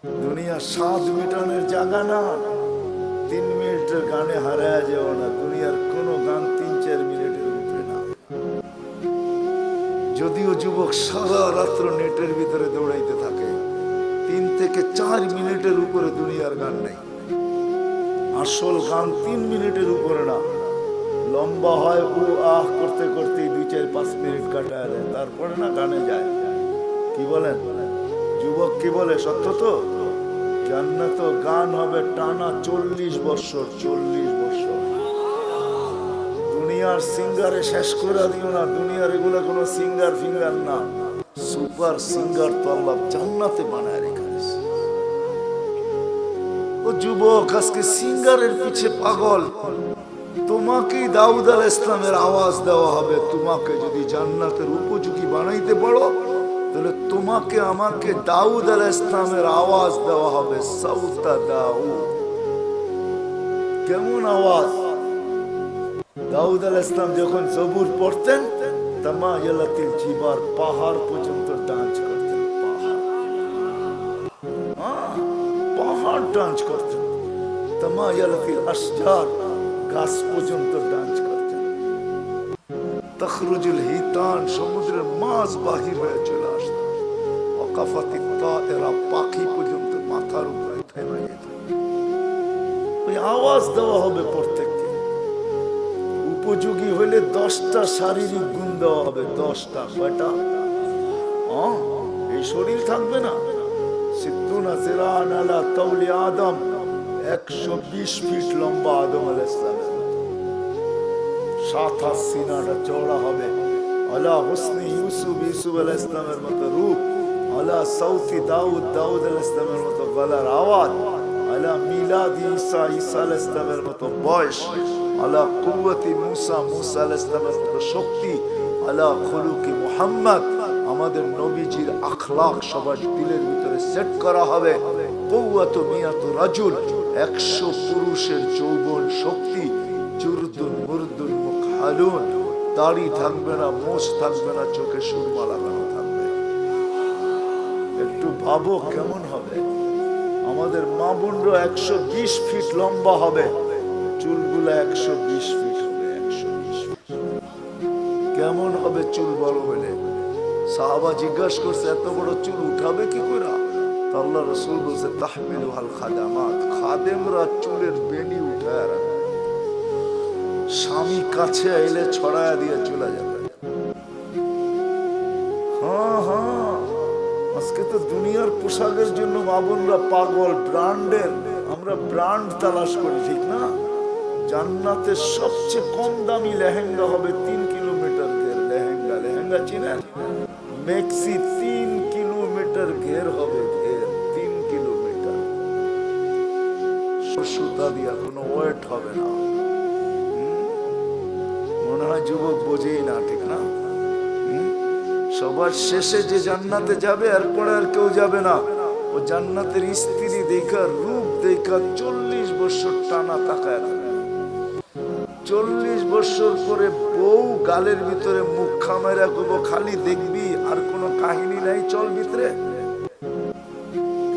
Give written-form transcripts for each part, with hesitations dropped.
দুনিয়া স্বাদ মিটানোর জায়গা না। 3 মিনিটের গানে হারায় যাও না। দুনিয়ার কোনো গান 3-4 মিনিটের উপরে না। যদিও যুবক সারা রাত্র নেটের ভিতরে দৌড়াইতে থাকে, 3 থেকে 4 মিনিটের উপরে দুনিয়ার গান নেই। আসল গান 3 মিনিটের উপরে না। লম্বা হয় ও আহ করতে করতে 2-4-5 মিনিট কাটায় দেয়, তারপরে না গানে যায়। কি বলেন যুবক, কি বলে? সত্য তো। জান্নাত গান হবে টানা 40 বছর। 40 বছর। দুনিয়ার সিঙ্গারে শেষ করে দিও না। দুনিয়ার এগুলো কোনো সিঙ্গার ফিঙ্গার না, সুপার সিঙ্গার তো আল্লাহ জান্নাতে বানায় রেখেছে। ও যুবক, আজকে সিঙ্গারের পিছে পাগল। তোমাকেই দাউদ আলাইহিস সালামের আওয়াজ দেওয়া হবে। তোমাকে যদি জান্নাতের উপযোগী বানাইতে পারো, তাহলে তোমাকে আমাকে দাউদ আলাইহিস সালামের আওয়াজ দেওয়া হবে। সাউতা দাউদ, কেমন আওয়াজ? দাউদ আলাইহিস সালাম যখন জবুর পড়তেন, তামায়ালাতিল জিবার, পাহাড় পর্যন্ত ডান্স করতেন। পাহাড় ডান্স করতেন। তামায়ালাতিল আশজার, গাছ পর্যন্ত ডান্স করতেন। তখরুজুল হিতান, সমুদ্রের মাছ বাহির হয়ে চলে আসত। ওয়াকাফাতিত তায়রা, পাখি পর্যন্ত মাথার উপরে থেমে যেত। ওই আওয়াজ দেওয়া হবে প্রত্যেককে। উপযোগী হইলে 10টা শারীরিক গুণ দেওয়া হবে। 10টা। কয়টা? এই শরীর থাকবে না। সিদ্দুনা জিরান আলা তাওলি আদম, 120 ফিট লম্বা আদম আলাইহিস সালামের। 7 হাত সিনাটা চওড়া হবে। আলা হুসনি ইউসুফ, ইউসুফ আলাইহিস সালামের মতো রূপ। আলা সাউতি দাউদ, দাউদ আলাইহিস সালামের মতো গলার আওয়াজ। আলা মিলাদ ঈসা, ঈসা আলাইহিস সালামের মতো বয়স। আলা কুওয়াতি মুসা, মুসা আলাইহিস সালামের মতো শক্তি। আলা খুলুকি মুহাম্মদ, আমাদের নবীজির আখলাক সবার দিলের ভিতরে সেট করা হবে। কুওয়াতু মিয়াতু রাজুল, 100 পুরুষের যৌবন শক্তি। জুরদুন মুরদুন মুকহালুন, দাড়ি থাকবে না, মোছ থাকবে না, চোখে সুরমা লাগানো থাকবে। একটু ভাবো কেমন হবে। আমাদের মা বোনরা 120 ফিট লম্বা হবে, চুলগুলা 120 ফিট হবে। 120 ফিট কেমন হবে চুল বড় হলে? সাহাবা জিজ্ঞাসা করছে, এত বড় চুল উঠাবে কি করে? আল্লাহ রাসূল বলছে, তাহমিলু আল খাদামাত, খাদেমরা চুলের বেনি উঠায় রাখে। স্বামী কাছে আইলে ছড়ায়া দিয়ে চলে যাবে। আজকে তো দুনিয়ার পোশাকের জন্য মা বোনরা পাগল, ব্র্যান্ডের। আমরা ব্র্যান্ড তালাশ করি, ঠিক না? জান্নাতের সবচেয়ে কম দামি লেহেঙ্গা হবে 3 কিলোমিটার ঘের। লেহেঙ্গা, লেহেঙ্গা চিনেন? মেক্সি 3 কিলোমিটার ঘের হবে। ঘের 3 কিলোমিটার। সুতা দিয়া কোনো ওয়েট হবে না। মনে হয় যুবক বোঝেই না, ঠিক না? সবার শেষে যে জান্নাতে যাবে, এরপরে আর কেউ যাবে না। ও জান্নাতের স্ত্রী দেখা, রূপ দেখা 40 বছর টানা তাকায় থাকবে। 40 বছর পরে বউ গালের ভিতরে মুখ খামাইরা কইব, খালি দেখবি, আর কোনো কাহিনী নাই, চল ভিতরে।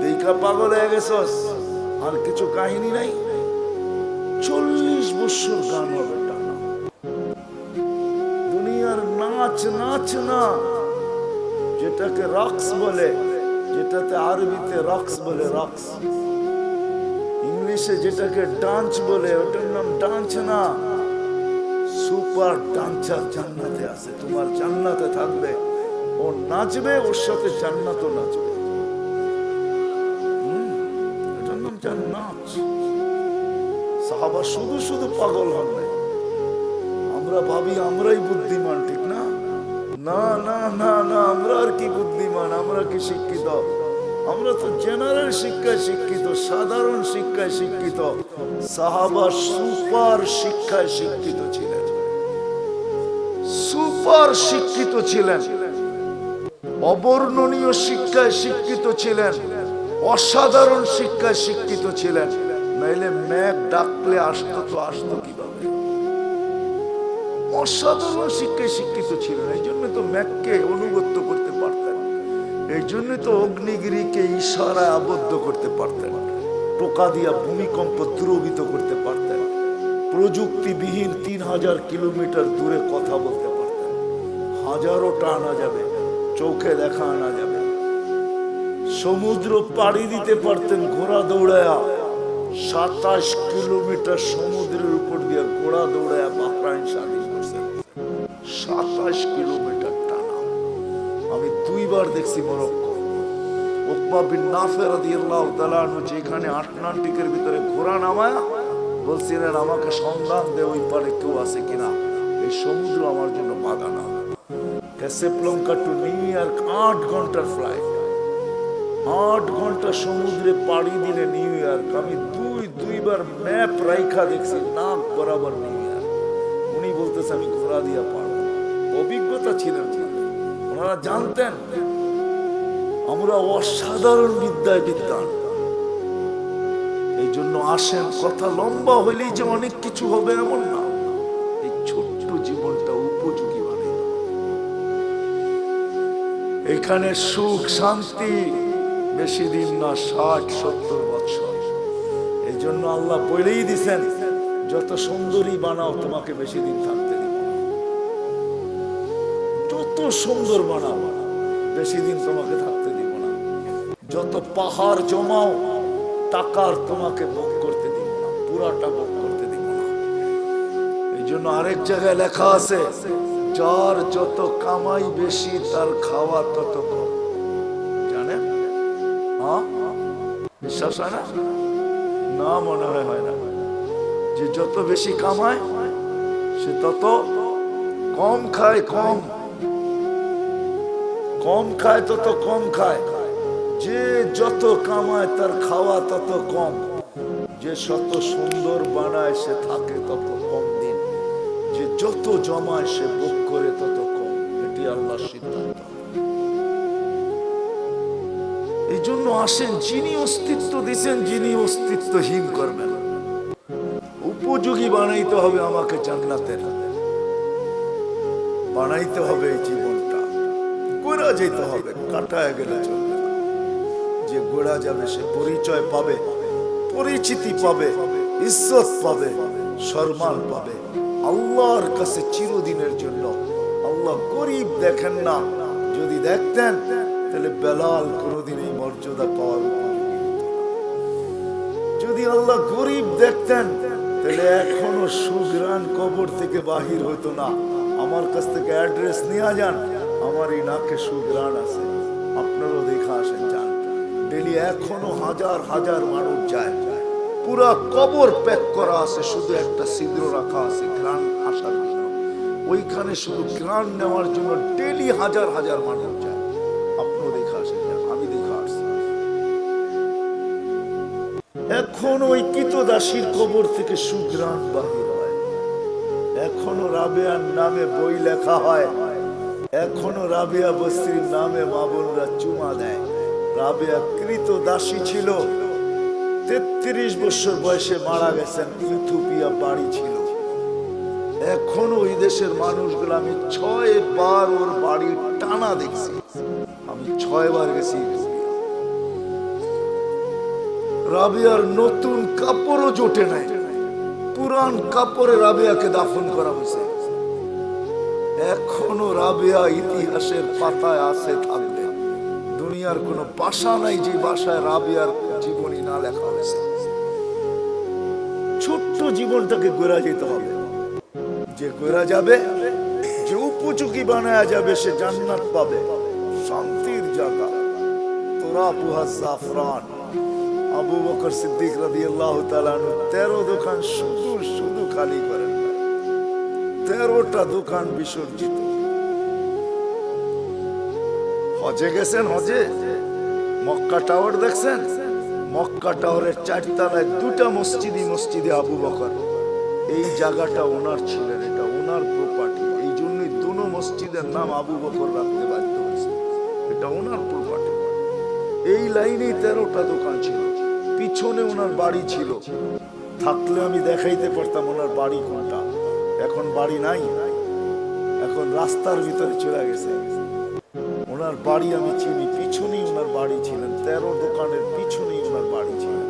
দেখা পাগল হয়ে গেছস, আর কিছু কাহিনী নাই। 40 বছর গান হবে টানা। দুনিয়ার নাচ, নাচ না, যেটাকে রক্স বলে, যেটাতে আরবিতে রক্স বলে, রক্স। ইংলিশে যেটাকে ডান্স বলে, ওটার নাম ডান্স না। সুপার ডান্সার জান্নাতে আছে। তোমার জান্নাতে থাকবে, ও নাচবে, ওর সাথে জান্নাতও নাচবে। এটার নাম জান্নাত। সাহাবা শুধু শুধু পাগল হবে। আমরা ভাবি আমরাই বুদ্ধিমান, ঠিক না? না না না না, আমরা আর কি বুদ্ধিমান, আমরা কি শিক্ষিত? আমরা তো জেনারেল শিক্ষায় শিক্ষিত, সাধারণ শিক্ষায় শিক্ষিত। সাহাবা সুপার শিক্ষায় শিক্ষিত ছিলেন, সুপার শিক্ষিত ছিলেন, অবর্ণনীয় শিক্ষায় শিক্ষিত ছিলেন, অসাধারণ শিক্ষায় শিক্ষিত ছিলেন। নাইলে মেঘ ডাকলে আসতো তো আসতো কিভাবে? অসাধারণ শিক্ষায় শিক্ষিত ছিলেন, এই জন্য তো মেঘকে অনুগত্য করতে পারতেন। এই জন্য তো অগ্নিগিরিকে ইশারায় আবদ্ধ করতে পারতেন, টোকা দিয়া ভূমিকম্প দ্রবিত করতে পারতেন, প্রযুক্তিবিহীন 3000 কিলোমিটার দূরে কথা বলতে পারতেন, হাজারোটা আনা যাবে, চোখে দেখা আনা যাবে, সমুদ্র পাড়ি দিতে পারতেন ঘোড়া দৌড়ায়া, 27 কিলোমিটার সমুদ্রের উপর দিয়ে ঘোড়া দৌড়ায়া বাহরাইন স্বাধীন করছেন, 27 কিলোমিটার টানা। আমি 2 বার দেখছি মরক্কো। উকবা বিন নাফে রাদিয়াল্লাহু তাআলা আনহু যেখানে আটলান্টিকের ভিতরে ঘোড়া নামায়া বলছিলেন, আমাকে সন্ধান দে ওই পারে কেউ আছে কিনা, এই সমুদ্র আমার জন্য বাধা না। ক্যাসাব্লাঙ্কা টু নিউ ইয়র্ক 8 ঘন্টার ফ্লাইট, 8 ঘন্টা সমুদ্রে পাড়ি দিলে নিউ ইয়র্ক। আমি দুইবার ম্যাপ রাইখা দেখছি, নাক বরাবর নিউ ইয়র্ক। উনি বলতেছে আমি ঘোড়া দিয়া পারবো, অভিজ্ঞতা ছিলেন, ওনারা জানতেন আমরা অসাধারণ বিদ্যায় বিদ্যান। এই জন্য আসেন, কথা লম্বা হলেই যে অনেক কিছু হবে এমন না, এই ছোট্ট জীবনটা উপযোগী বানাই। এখানে সুখ শান্তি বেশি দিন না, 60-70 বছর। এই জন্য আল্লাহ বলেই দিছেন, যত সুন্দরী বানাও তোমাকে বেশি দিন থাকতে দিব না, যত সুন্দর বানাও বেশি দিন তোমাকে থাকতে দিব না, যত পাহাড় জমাও টাকার তোমাকে ভোগ করতে দিব না, পুরাটা ভোগ করতে দিব না। এই জন্য আরেক জায়গায় লেখা আছে, যার যত কামাই বেশি তার খাওয়া তত কম। জানেন? হ্যাঁ, বিশ্বাস হয় না? না, মনে হয় না। যে যত বেশি কামায় সে তত কম খায়, কম খায় তত কম খায়। যে যত কামায় তার খাওয়া তত কম। যে শত সুন্দর বানায় সে থাকে তত কম দিন। যে যত জমায় সে ভোগ করে তত কম। এটি আল্লাহর সিদ্ধান্ত। এই জন্য আসেন, যিনি অস্তিত্ব দিচ্ছেন, যিনি অস্তিত্বহীন করবেন, উপযোগী বানাইতে হবে আমাকে জান্নাতের, বানাইতে হবে এই জীবনটা। গোড়া যেতে হবে, কাটায় গেলে চলবে না। যে গোড়া যাবে সে পরিচয় পাবে, পরিচিতি পাবে, ইজ্জত পাবে, সম্মান পাবে আল্লাহর কাছে চিরদিনের জন্য। আল্লাহ গরিব দেখেন না, যদি দেখতেন তাহলে বেলাল কোনোদিন এই মর্যাদা পাওয়ার উপযোগী হতো না। যদি আল্লাহ গরিব দেখতেন তাহলে এখনো সুগ্রাণ কবর থেকে বাহির হতো না। আমার কাছ থেকে অ্যাড্রেস নিয়ে যান, আমার এই নাকে সুগ্রাণ আছে, আপনারও দেখা আসেন, যান। ডেলি এখনো হাজার হাজার মানুষ যায়, পুরা কবর প্যাক করা আছে, শুধু একটা ছিদ্র রাখা আছে ঘ্রাণ আসার জন্য। ওইখানে শুধু ঘ্রাণ নেওয়ার জন্য ডেলি হাজার হাজার মানুষ যায়। আপনিও দেখা আসেন, আমি দেখা আসছি। এখন ওই কিতদাসীর কবর থেকে সুঘ্রাণ বাহির হয়। এখনো রাবেয়ার নামে বই লেখা হয়, এখনো রাবেয়া বস্তির নামে মা বোনরা চুমা দেয়। রাবেয়া কৃতদাসী ছিল, 33 বছর বয়সে মারা গেছেন, ইথিওপিয়া বাড়ি ছিল। এখনো ওই দেশের মানুষগুলো, আমি 6 বার ওর বাড়ি টানা দেখছি, আমি 6 বার গেছি। রাবেয়ার নতুন কাপড়ও জোটে নাই, পুরান কাপড়ে রাবেয়াকে দাফন করা হয়েছে। এখনো রাবেয়া ইতিহাসের পাতায় আছে, থাকবে। দুনিয়ার কোনো ভাষা নাই যে ভাষায় রাবেয়ার জীবনী না লেখা হয়েছে। ছোট্ট জীবনটাকে গড়া যেতে হবে। যে গড়া যাবে, যে উপযোগী বানায়া যাবে, সে জান্নাত পাবে, শান্তির জায়গা। তোরা বুহা জাফরান আবু বকর সিদ্দিক রাদিয়াল্লাহু তাআলা আনহু 13 দোকান শুধু খালি করেন, 13টা দোকান বিসর্জিত। হজে গেছেন, হজে মক্কা টাওয়ার দেখছেন? মক্কা টাওয়ারের 4 তলায় 2টা মসজিদে আবু বকর। এই জায়গাটা ওনার ছিলেন, এটা ওনার প্রপার্টি। এই জন্যই দুটো মসজিদের নাম আবু বকর রাখতে বাধ্য হয়েছে, এটা ওনার প্রপার্টি। এই লাইনে 13টা দোকান ছিল, পিছনে ওনার বাড়ি ছিল। থাকলে আমি দেখাইতে পারতাম ওনার বাড়ি কোনটা। এখন বাড়ি নাই, এখন রাস্তার ভিতরে চলে গেছে। ওনার বাড়ি আমি চিনি, পিছনে বাড়ি ছিলেন, 13 দোকানের পিছনেই ওনার বাড়ি ছিলেন।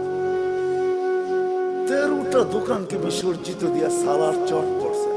13টা দোকানকে বিসর্জিত দিয়া সালার চট করছে।